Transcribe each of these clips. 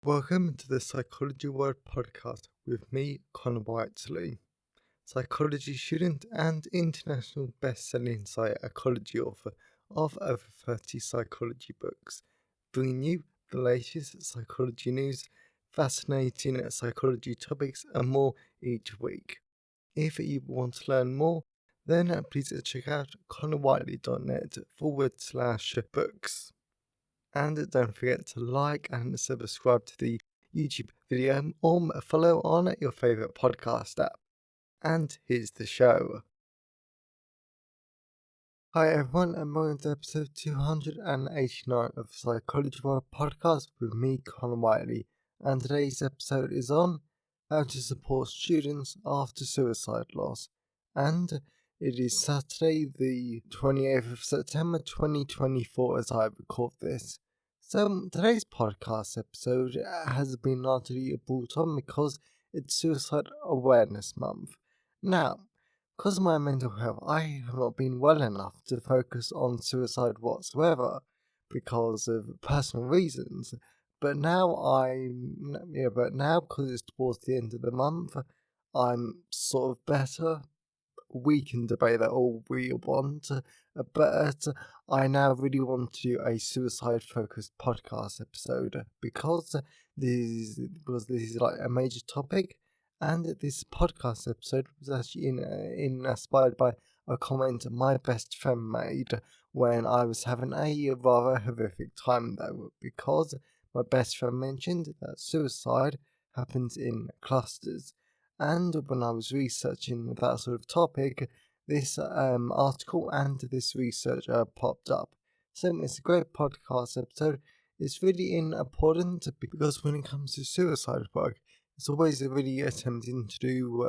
Welcome to the Psychology World podcast with me, Connor Whiteley, psychology student and international best-selling psychology author of over 30 psychology books, bringing you the latest psychology news, fascinating psychology topics and more each week. If you want to learn more, then please check out connorwhiteley.net/books. And don't forget to like and subscribe to the YouTube video or follow on your favourite podcast app. And here's the show. Hi everyone, and welcome to episode 289 of the Psychology World podcast with me, Connor Whiteley. And today's episode is on how to support students after suicide loss. And it is Saturday, the 28th of September 2024 as I record this. So today's podcast episode has been largely brought on because it's Suicide Awareness Month. Now, because of my mental health, I have not been well enough to focus on suicide whatsoever because of personal reasons. But now because it's towards the end of the month, I'm sort of better. We can debate that all we want, but I now really want to do a suicide-focused podcast episode because this is like a major topic, and this podcast episode was actually inspired by a comment my best friend made when I was having a rather horrific time though, because my best friend mentioned that suicide happens in clusters. And when I was researching that sort of topic, this article and this research popped up. So it's a great podcast episode. It's really important because when it comes to suicide work, it's always really attempting to do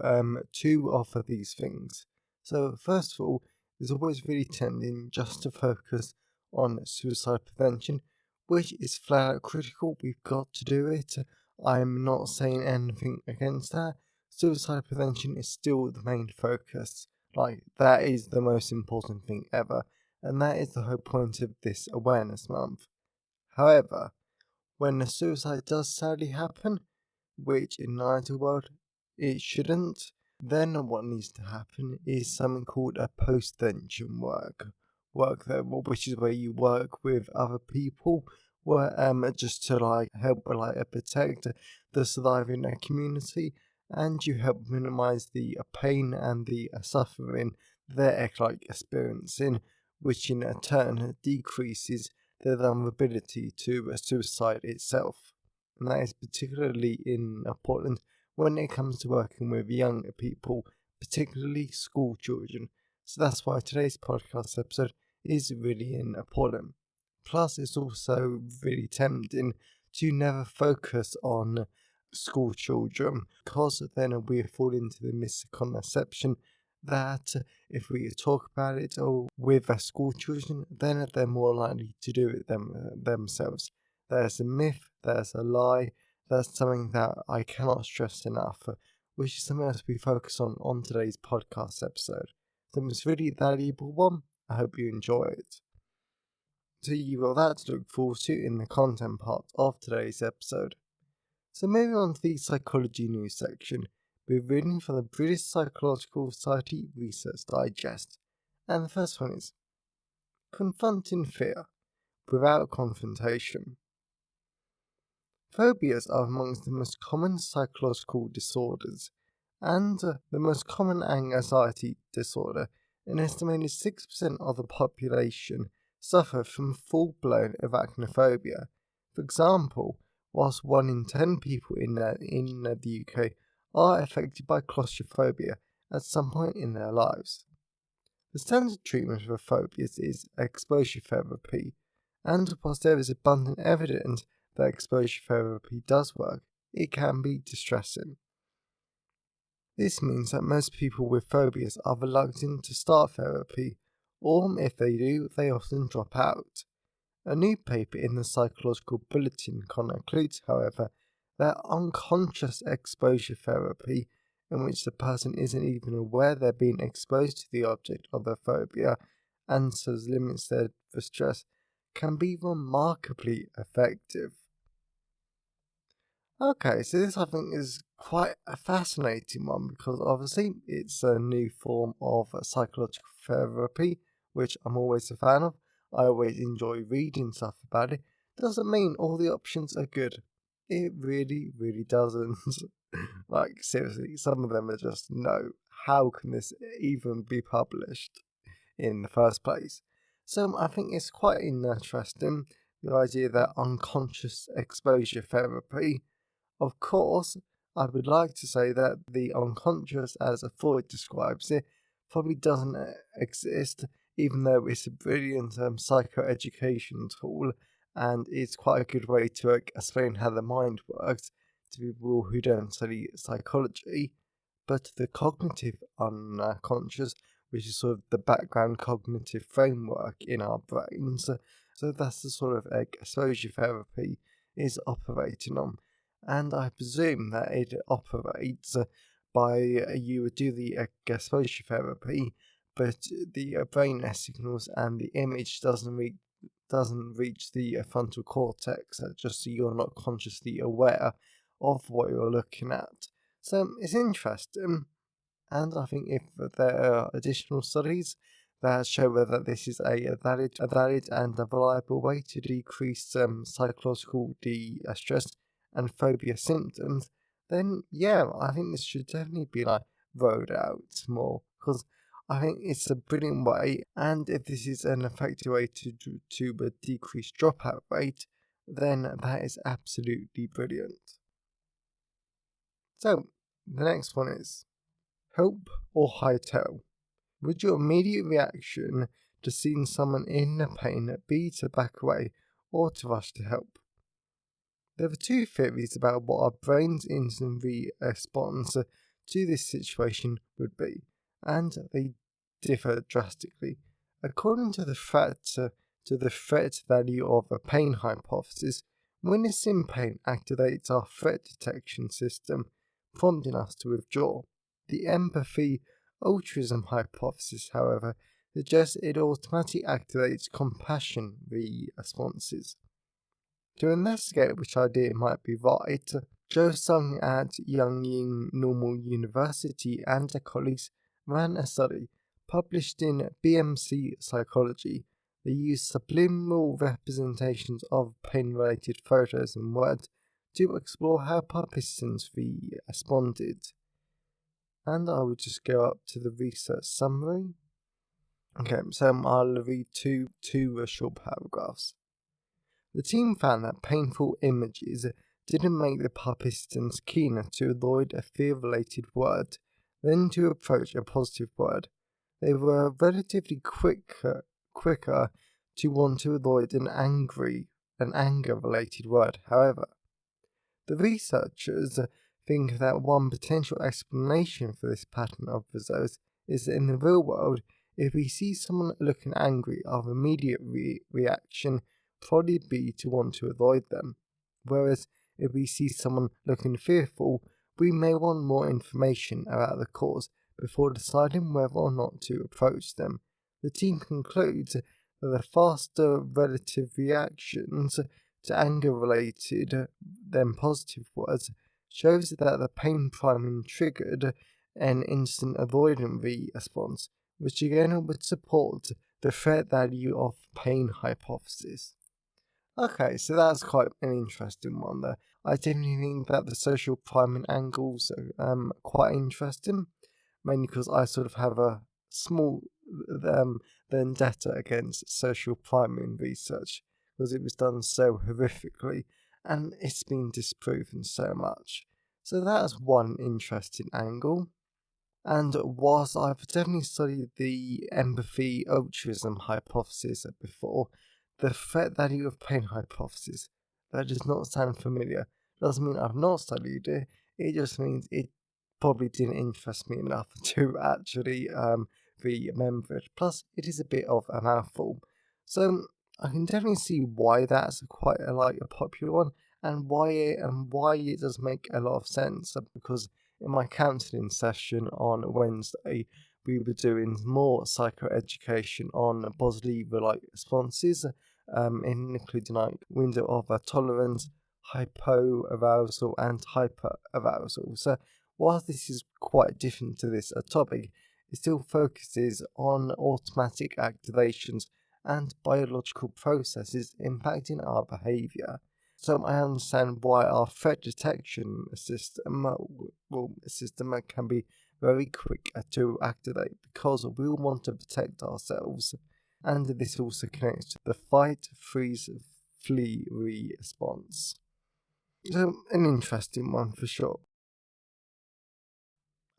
two of these things. So first of all, it's always really tempting just to focus on suicide prevention, which is flat out critical. We've got to do it. I'm not saying anything against that. Suicide prevention is still the main focus. Like, that is the most important thing ever, and that is the whole point of this awareness month. However, when a suicide does sadly happen, which in the ideal world it shouldn't, then what needs to happen is something called a postvention which is where you work with other people, just to help protect the surviving community, and you help minimize the pain and the suffering they're experiencing, which in turn decreases their vulnerability to suicide itself. And that is particularly important when it comes to working with young people, particularly school children. So that's why today's podcast episode is really important. Plus, it's also really tempting to never focus on school children, because then we fall into the misconception that if we talk about it or with school children, then they're more likely to do it themselves. There's a myth, there's a lie, that's something that I cannot stress enough, which is something else we focus on today's podcast episode. So it's really a valuable one. I hope you enjoy it. So you've got that to look forward to in the content part of today's episode. So moving on to the psychology news section, we're reading from the British Psychological Society Research Digest. And the first one is confronting fear without confrontation. Phobias are amongst the most common psychological disorders, and the most common anxiety disorder. An estimated 6% of the population suffer from full-blown arachnophobia. For example, whilst 1 in 10 people in the UK are affected by claustrophobia at some point in their lives. The standard treatment for phobias is exposure therapy, and whilst there is abundant evidence that exposure therapy does work, it can be distressing. This means that most people with phobias are reluctant to start therapy, or if they do, they often drop out. A new paper in the Psychological Bulletin concludes, however, that unconscious exposure therapy, in which the person isn't even aware they're being exposed to the object of their phobia and so limits their distress, can be remarkably effective. Okay, so this I think is quite a fascinating one because obviously it's a new form of psychological therapy, which I'm always a fan of. I always enjoy reading stuff about it. Doesn't mean all the options are good. It really, really doesn't. Like, seriously, some of them are just no. How can this even be published in the first place? So I think it's quite interesting the idea that unconscious exposure therapy, of course, I would like to say that the unconscious, as Freud describes it, probably doesn't exist, even though it's a brilliant psychoeducation tool and it's quite a good way to explain how the mind works to people who don't study psychology. But the cognitive unconscious, which is sort of the background cognitive framework in our brains, so that's the sort of exposure therapy is operating on, and I presume that it operates by you would do the exposure therapy, but the brain signals and the image doesn't reach the frontal cortex, just so you're not consciously aware of what you're looking at. So it's interesting, and I think if there are additional studies that show whether this is a valid and a reliable way to decrease psychological stress and phobia symptoms, then yeah, I think this should definitely be like rolled out more because I think it's a brilliant way. And if this is an effective way to decrease dropout rate, then that is absolutely brilliant. So the next one is help or hightail. Would your immediate reaction to seeing someone in pain be to back away or to rush to help? There are two theories about what our brain's instant response to this situation would be, and they differ drastically. According to the threat value of a pain hypothesis, witnessing pain activates our threat detection system, prompting us to withdraw. The empathy altruism hypothesis, however, suggests it automatically activates compassion responses. To investigate which idea might be right, Joe Sung at Yangyin Normal University and their colleagues ran a study published in BMC Psychology. They used subliminal representations of pain-related photos and words to explore how participants responded. And I will just go up to the research summary. Okay, so I'll read two short paragraphs. The team found that painful images didn't make the participants keener to avoid a fear-related word than to approach a positive word. They were relatively quicker to want to avoid an anger-related word, however. The researchers think that one potential explanation for this pattern of results is that in the real world, if we see someone looking angry, our immediate reaction probably be to want to avoid them. Whereas if we see someone looking fearful, we may want more information about the cause before deciding whether or not to approach them. The team concludes that the faster relative reactions to anger-related than positive words shows that the pain priming triggered an instant avoidant response, which again would support the threat value of pain hypothesis. Okay, so that's quite an interesting one there. I definitely think that the social priming angles are quite interesting, mainly because I sort of have a small vendetta against social priming research because it was done so horrifically and it's been disproven so much. So that's one interesting angle. And whilst I've definitely studied the empathy altruism hypothesis before, the threat value of pain hypothesis, that does not sound familiar. Doesn't mean I've not studied it, it just means it probably didn't interest me enough to actually remember it. Plus, it is a bit of a mouthful. So I can definitely see why that's quite a popular one and why it does make a lot of sense because in my counselling session on Wednesday, we were doing more psychoeducation on bodily responses, including window of tolerance, hypoarousal and hyperarousal. So while this is quite different to this topic, it still focuses on automatic activations and biological processes impacting our behaviour. So I understand why our threat detection system can be very quick to activate because we want to protect ourselves, and this also connects to the fight, freeze, flee response. So an interesting one for sure.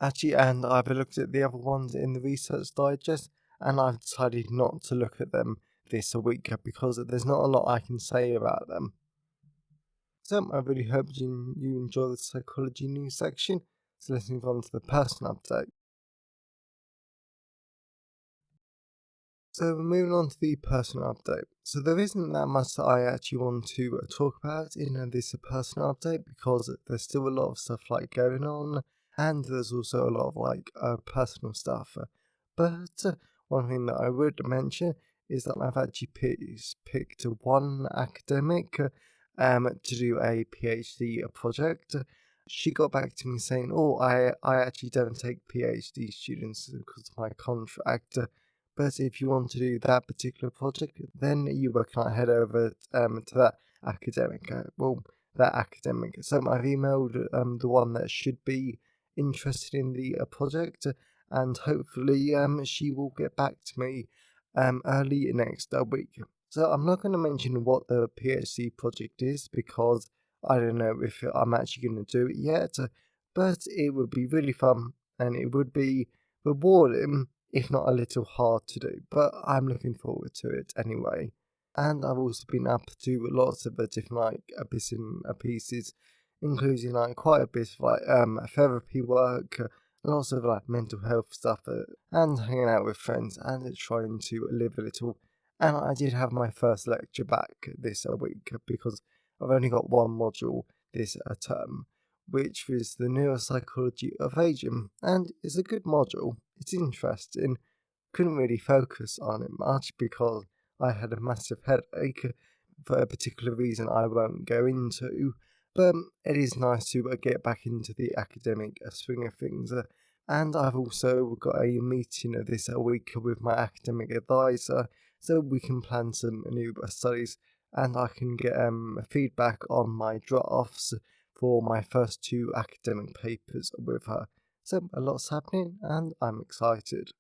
Actually, and I've looked at the other ones in the Research Digest, and I've decided not to look at them this week because there's not a lot I can say about them. So I really hope you enjoy the psychology news section. So let's move on to the personal update. So moving on to the personal update. So there isn't that much that I actually want to talk about in this personal update because there's still a lot of stuff going on, and there's also a lot of personal stuff. But one thing that I would mention is that I've actually picked one academic to do a PhD project. She got back to me saying, "Oh, I actually don't take PhD students because of my contract." But if you want to do that particular project, then you can head over to that academic. That academic. So I've emailed the one that should be interested in the project, and hopefully she will get back to me early next week. So I'm not going to mention what the PhD project is because I don't know if I'm actually going to do it yet, but it would be really fun and it would be rewarding, if not a little hard to do, but I'm looking forward to it anyway. And I've also been up to lots of different bits and pieces, including quite a bit of therapy work, lots of mental health stuff, and hanging out with friends and trying to live a little. And I did have my first lecture back this week because I've only got one module this term, which was the neuropsychology of aging, and it's a good module. It's interesting. Couldn't really focus on it much because I had a massive headache for a particular reason I won't go into. But it is nice to get back into the academic swing of things. And I've also got a meeting this week with my academic advisor so we can plan some new studies and I can get feedback on my drafts for my first two academic papers with her. So a lot's happening and I'm excited.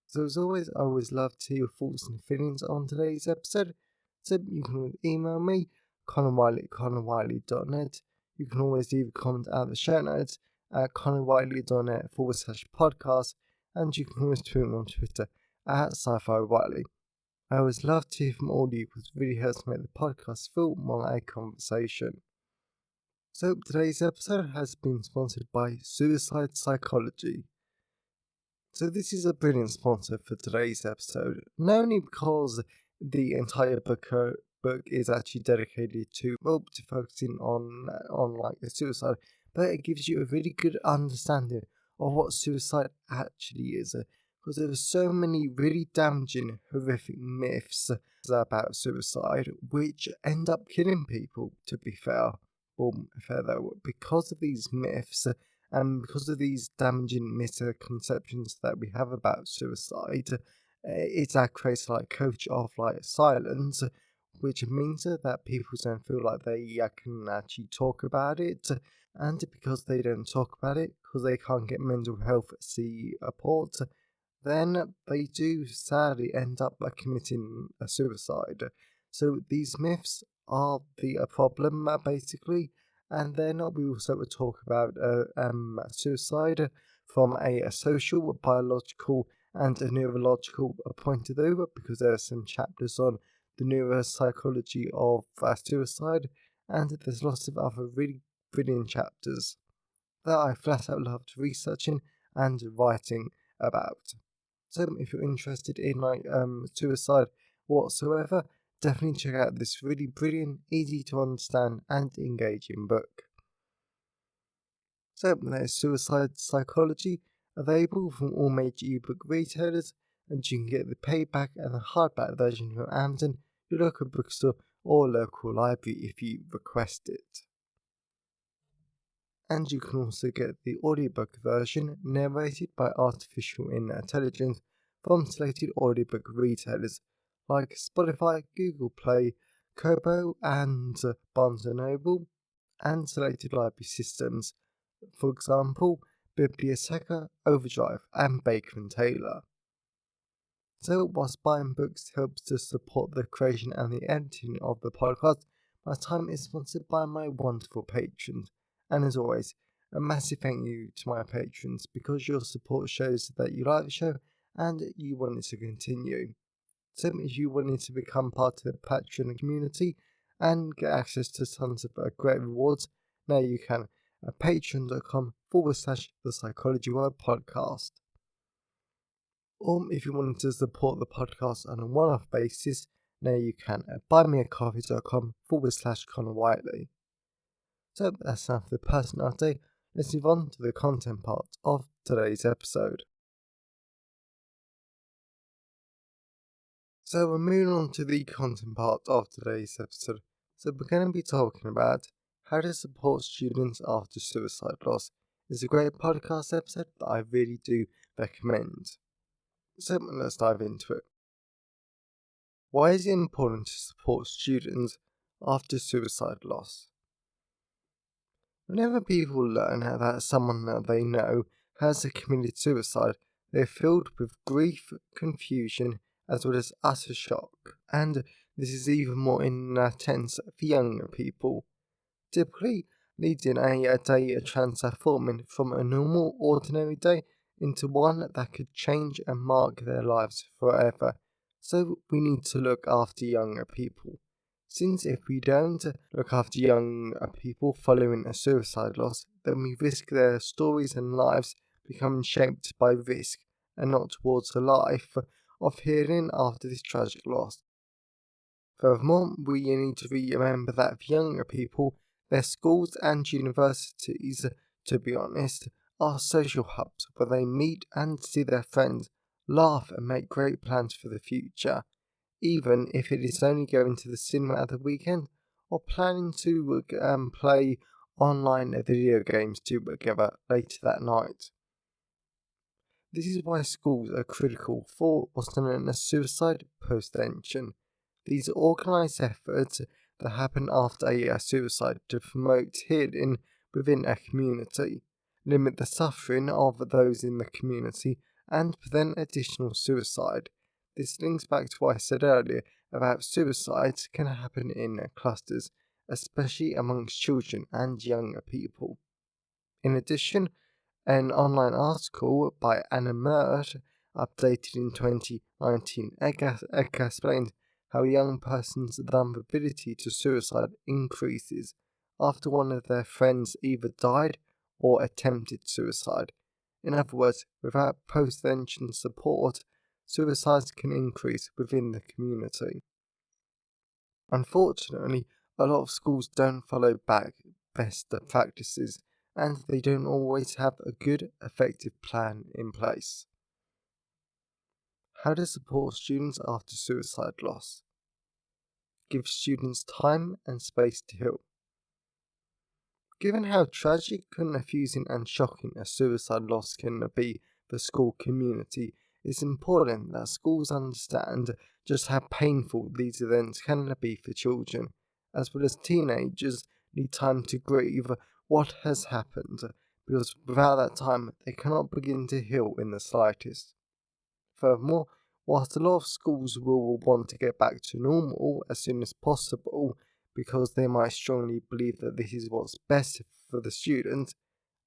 So as always, I always love to hear your thoughts and feelings on today's episode. So you can always email me, connorwiley@connorwiley.net. You can always leave a comment at the show notes at connorwiley.net/podcast, and you can always tweet me on Twitter at sci-fi Wiley. I always love to hear from all of you because it really helps make the podcast feel more like a conversation. So today's episode has been sponsored by Suicide Psychology. So this is a brilliant sponsor for today's episode, not only because the entire book is actually dedicated to focusing on suicide, but it gives you a really good understanding of what suicide actually is. Because there are so many really damaging, horrific myths about suicide, which end up killing people, to be fair. Fair though, because of these myths, and because of these damaging misconceptions that we have about suicide, it creates a culture of silence, which means that people don't feel like they can actually talk about it. And because they don't talk about it, because they can't get mental health support, then they do sadly end up committing a suicide. So these myths are the problem, basically. And then we also talk about suicide from a social, biological, and a neurological point of view, because there are some chapters on the neuropsychology of suicide, and there's lots of other really brilliant chapters that I flat out loved researching and writing about. So if you're interested in suicide whatsoever, definitely check out this really brilliant, easy to understand and engaging book. So there's Suicide Psychology, available from all major ebook retailers, and you can get the paperback and the hardback version from Amazon, your local bookstore, or local library if you request it. And you can also get the audiobook version narrated by artificial intelligence from selected audiobook retailers like Spotify, Google Play, Kobo, and Barnes & Noble, and selected library systems, for example, Biblioteca, Overdrive, and Baker & Taylor. So, whilst buying books helps to support the creation and the editing of the podcast, my time is sponsored by my wonderful patrons. And as always, a massive thank you to my patrons because your support shows that you like the show and you want it to continue. So if you wanted to become part of the Patreon community and get access to tons of great rewards, now you can at patreon.com/The Psychology World Podcast. Or if you wanted to support the podcast on a one-off basis, now you can at buymeacoffee.com/Connor Whiteley. So that's enough for the personal update. Let's move on to the content part of today's episode. So we're moving on to the content part of today's episode. So we're going to be talking about how to support students after suicide loss. It's a great podcast episode that I really do recommend. So let's dive into it. Why is it important to support students after suicide loss? Whenever people learn that someone that they know has committed suicide, they're filled with grief, confusion, as well as utter shock. And this is even more intense for younger people, typically leading a day transforming from a normal, ordinary day into one that could change and mark their lives forever. So we need to look after younger people. Since if we don't look after young people following a suicide loss, then we risk their stories and lives becoming shaped by risk and not towards a life of healing after this tragic loss. Furthermore, we need to remember that for younger people, their schools and universities, to be honest, are social hubs where they meet and see their friends, laugh and make great plans for the future, even if it is only going to the cinema at the weekend or planning to play online video games together later that night. This is why schools are critical for what's known as suicide postvention. These are organised efforts that happen after a suicide to promote healing within a community, limit the suffering of those in the community, and prevent additional suicide. This links back to what I said earlier about suicides can happen in clusters, especially amongst children and younger people. In addition, an online article by Anna Mert, updated in 2019, explains how a young person's vulnerability to suicide increases after one of their friends either died or attempted suicide. In other words, without postvention support, suicides can increase within the community. Unfortunately, a lot of schools don't follow best practices, and they don't always have a good, effective plan in place. How to support students after suicide loss? Give students time and space to heal. Given how tragic, confusing and shocking a suicide loss can be for school community, it's important that schools understand just how painful these events can be for children, as well as teenagers need time to grieve what has happened, because without that time they cannot begin to heal in the slightest. Furthermore, whilst a lot of schools will want to get back to normal as soon as possible, because they might strongly believe that this is what's best for the students,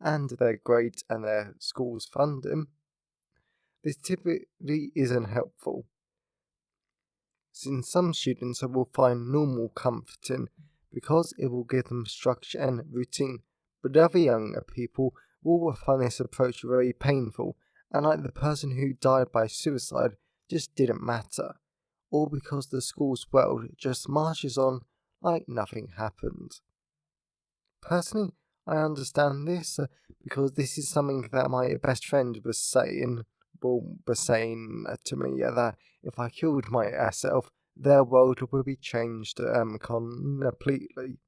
and their grades and their schools fund them, this typically isn't helpful, since some students will find normal comforting because it will give them structure and routine, but other younger people will find this approach very painful, and like the person who died by suicide just didn't matter, all because the school's world just marches on like nothing happened. Personally, I understand this because this is something that my best friend was saying to me that if I killed myself, their world would be changed completely,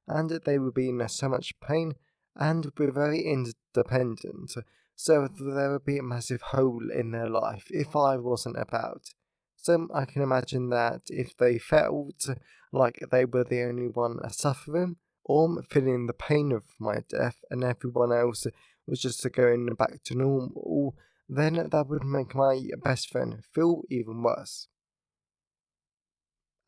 and they would be in so much pain and would be very independent. So there would be a massive hole in their life if I wasn't about. So I can imagine that if they felt like they were the only one suffering or feeling the pain of my death and everyone else was just going back to normal, then that would make my best friend feel even worse.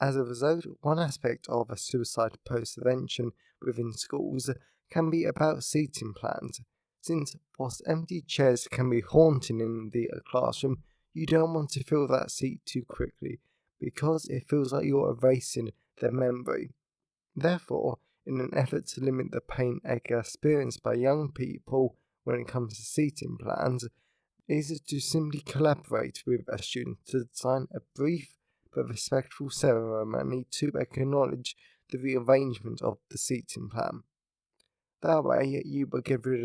As a result, one aspect of a suicide postvention within schools can be about seating plans, since whilst empty chairs can be haunting in the classroom, you don't want to fill that seat too quickly, because it feels like you're erasing their memory. Therefore, in an effort to limit the pain experienced by young people when it comes to seating plans, is to simply collaborate with a student to design a brief but respectful ceremony to acknowledge the rearrangement of the seating plan. That way, you will get rid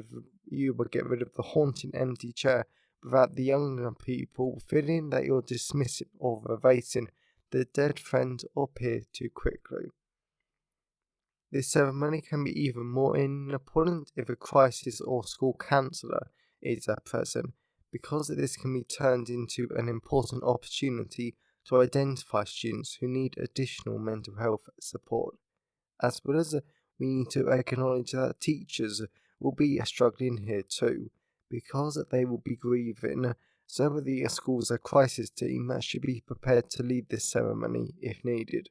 of the haunting empty chair without the younger people feeling that you're dismissing or erasing the dead friend or peer too quickly. This ceremony can be even more important if a crisis or school counsellor is present, because this can be turned into an important opportunity to identify students who need additional mental health support. As well as we need to acknowledge that teachers will be struggling here too, because they will be grieving. So the school's crisis team should be prepared to lead this ceremony if needed.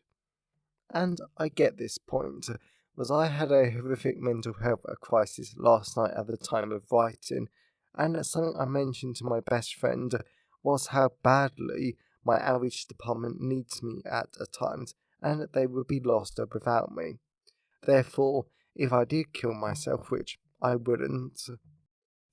And I get this point, was I had a horrific mental health crisis last night at the time of writing, and something I mentioned to my best friend was how badly my outreach department needs me at times, and they would be lost without me. Therefore, if I did kill myself, which I wouldn't,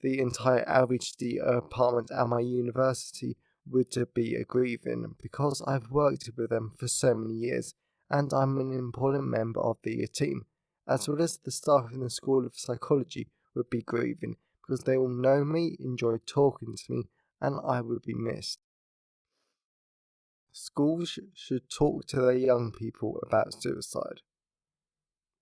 the entire outreach department at my university would be grieving, because I've worked with them for so many years and I'm an important member of the team, as well as the staff in the School of Psychology would be grieving because they all know me, enjoy talking to me, and I would be missed. Schools should talk to their young people about suicide.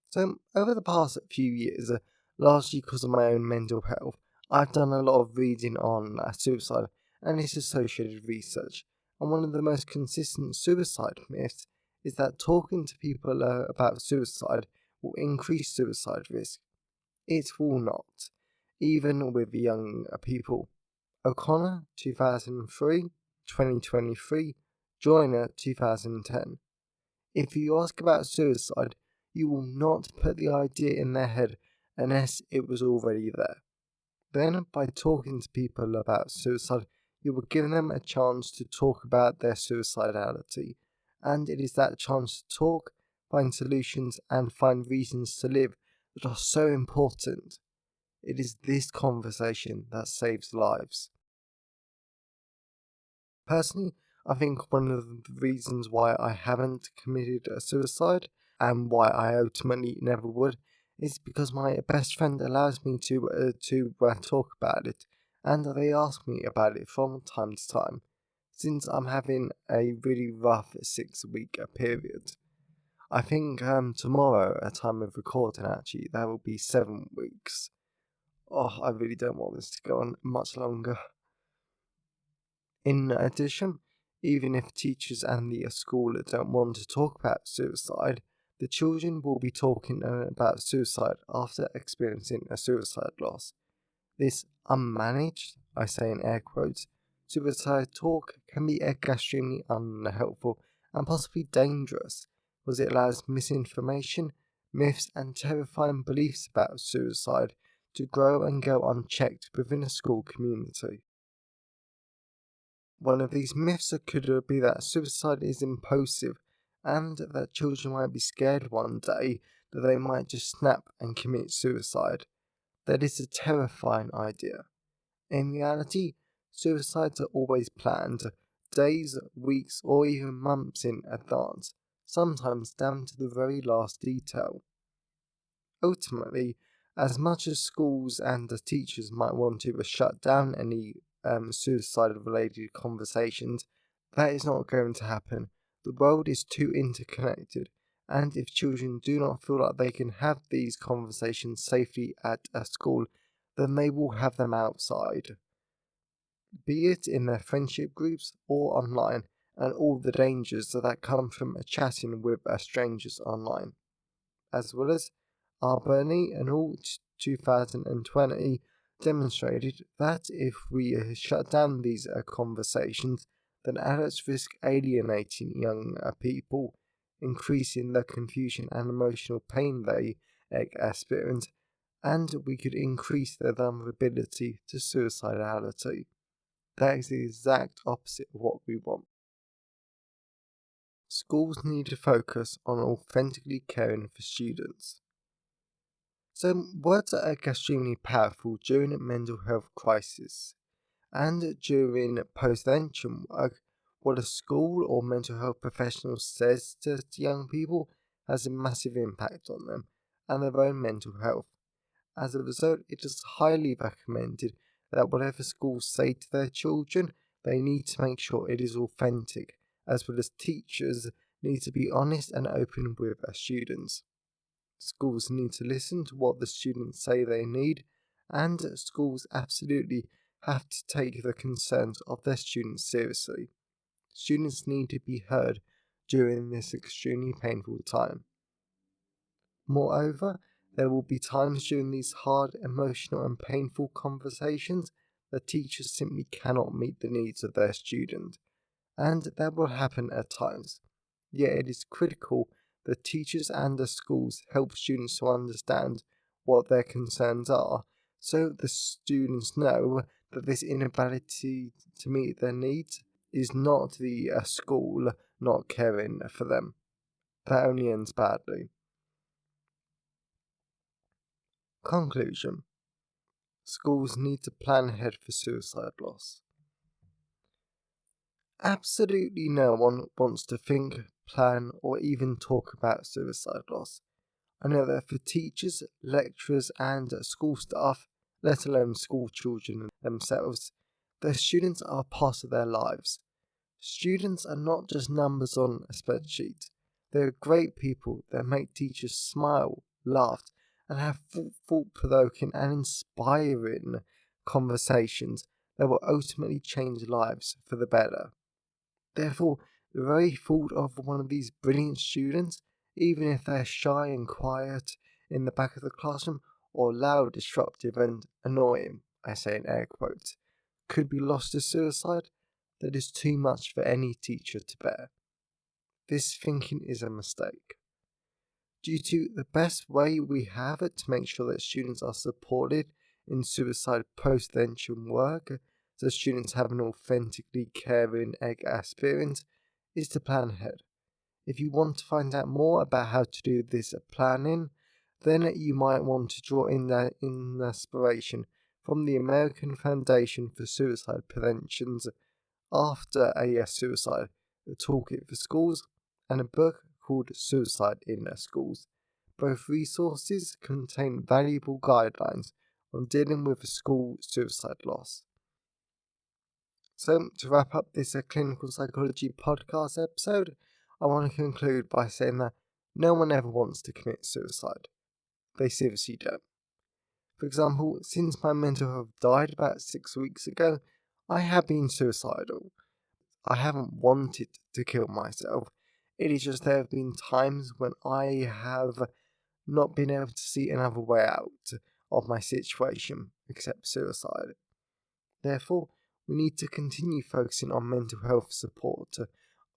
So, over the past few years, largely because of my own mental health, I've done a lot of reading on suicide and its associated research. And one of the most consistent suicide myths is that talking to people about suicide will increase suicide risk. It will not, even with young people. O'Connor, 2003, 2023, Joyner, 2010. If you ask about suicide, you will not put the idea in their head unless it was already there. Then, by talking to people about suicide, you will give them a chance to talk about their suicidality. And it is that chance to talk, find solutions, and find reasons to live that are so important. It is this conversation that saves lives. Personally, I think one of the reasons why I haven't committed a suicide and why I ultimately never would is because my best friend allows me to talk about it, and they ask me about it from time to time, since I'm having a really rough 6 week period. I think tomorrow, at time of recording, actually, that will be 7 weeks. Oh, I really don't want this to go on much longer. In addition, even if teachers and the school don't want to talk about suicide, the children will be talking about suicide after experiencing a suicide loss. This unmanaged, I say in air quotes, suicide talk can be extremely unhelpful and possibly dangerous, because it allows misinformation, myths, and terrifying beliefs about suicide to grow and go unchecked within a school community. One of these myths could be that suicide is impulsive and that children might be scared one day that they might just snap and commit suicide. That is a terrifying idea. In reality, suicides are always planned, days, weeks, or even months in advance, sometimes down to the very last detail. Ultimately, as much as schools and the teachers might want to shut down any suicide related conversations, that is not going to happen, The world is too interconnected, and if children do not feel like they can have these conversations safely at a school, then they will have them outside, be it in their friendship groups or online, and all the dangers that come from chatting with strangers online. As well as Albany and all 2020 demonstrated that if we shut down these conversations, then adults risk alienating young people, increasing the confusion and emotional pain they experience, and we could increase their vulnerability to suicidality. That is the exact opposite of what we want. Schools need to focus on authentically caring for students. So, words are extremely powerful during a mental health crisis, and during postvention work, what a school or mental health professional says to young people has a massive impact on them and their own mental health. As a result, it is highly recommended that whatever schools say to their children, they need to make sure it is authentic, as well as teachers need to be honest and open with their students. Schools need to listen to what the students say they need, and schools absolutely have to take the concerns of their students seriously. Students need to be heard during this extremely painful time. Moreover, there will be times during these hard, emotional, and painful conversations that teachers simply cannot meet the needs of their student, and that will happen at times. Yet it is critical that teachers and the schools help students to understand what their concerns are, so the students know that this inability to meet their needs is not the school not caring for them. That only ends badly. Conclusion: schools need to plan ahead for suicide loss. Absolutely no one wants to think, plan, or even talk about suicide loss. I know that for teachers, lecturers, and school staff, let alone school children themselves, their students are part of their lives. Students are not just numbers on a spreadsheet. They are great people that make teachers smile, laugh, and have thought-provoking and inspiring conversations that will ultimately change lives for the better. Therefore, the very thought of one of these brilliant students, even if they're shy and quiet in the back of the classroom, or loud, disruptive, and annoying, I say in air quotes, could be lost to suicide, that is too much for any teacher to bear. This thinking is a mistake. Due to the best way we have it to make sure that students are supported in suicide postvention work, so students have an authentically caring experience, is to plan ahead. If you want to find out more about how to do this planning, then you might want to draw in that inspiration from the American Foundation for Suicide Prevention's After a Suicide, a toolkit for schools, and a book called Suicide in Schools. Both resources contain valuable guidelines on dealing with school suicide loss. So, to wrap up this clinical psychology podcast episode, I want to conclude by saying that no one ever wants to commit suicide. They seriously don't. For example, since my mental health died about 6 weeks ago, I have been suicidal. I haven't wanted to kill myself. It is just there have been times when I have not been able to see another way out of my situation except suicide. Therefore, we need to continue focusing on mental health support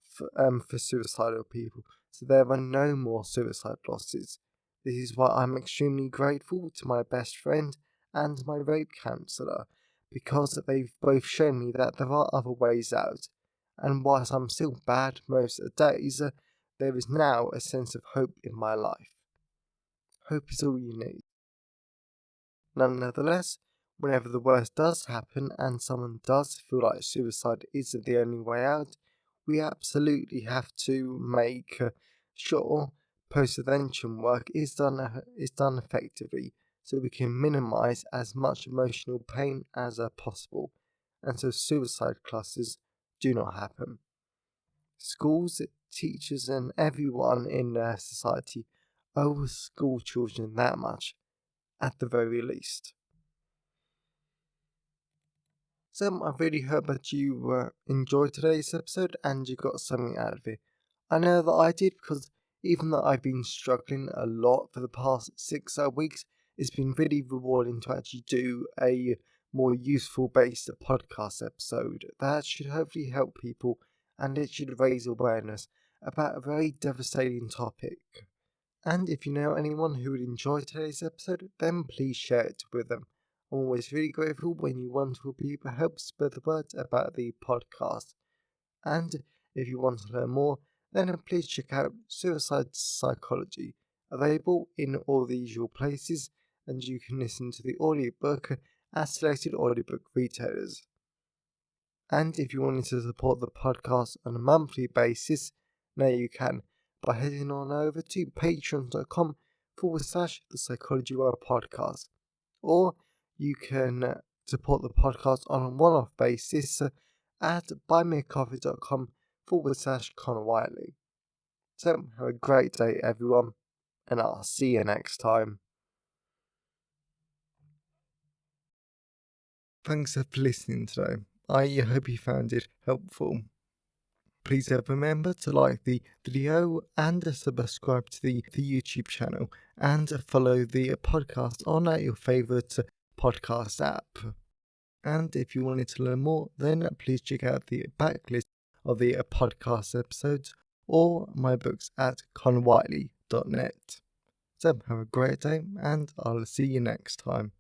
for suicidal people so there are no more suicide losses. This is why I'm extremely grateful to my best friend and my rape counsellor, because they've both shown me that there are other ways out. And whilst I'm still bad most days, there is now a sense of hope in my life. Hope is all you need. Nonetheless, whenever the worst does happen and someone does feel like suicide isn't the only way out, we absolutely have to make sure post-intervention work is done effectively, so we can minimize as much emotional pain as possible, and so suicide clusters do not happen. Schools, teachers, and everyone in their society owe school children that much, at the very least. So I really hope that you enjoyed today's episode and you got something out of it. I know that I did, because even though I've been struggling a lot for the past 6 weeks, it's been really rewarding to actually do a more useful based podcast episode that should hopefully help people, and it should raise awareness about a very devastating topic. And if you know anyone who would enjoy today's episode, then please share it with them. I'm always really grateful when you wonderful people help spread the word about the podcast. And if you want to learn more, then please check out Suicide Psychology, available in all the usual places, and you can listen to the audiobook at selected audiobook retailers. And if you wanted to support the podcast on a monthly basis, now you can by heading on over to patreon.com/the Psychology World Podcast. Or you can support the podcast on a one-off basis at buymeacoffee.com/Connor Wiley. So have a great day, everyone, and I'll see you next time. Thanks for listening today. I hope you found it helpful. Please remember to like the video and subscribe to the YouTube channel, and follow the podcast on your favourite podcast app. And if you wanted to learn more, then please check out the backlist of the podcast episodes or my books at conwiley.net. So have a great day, and I'll see you next time.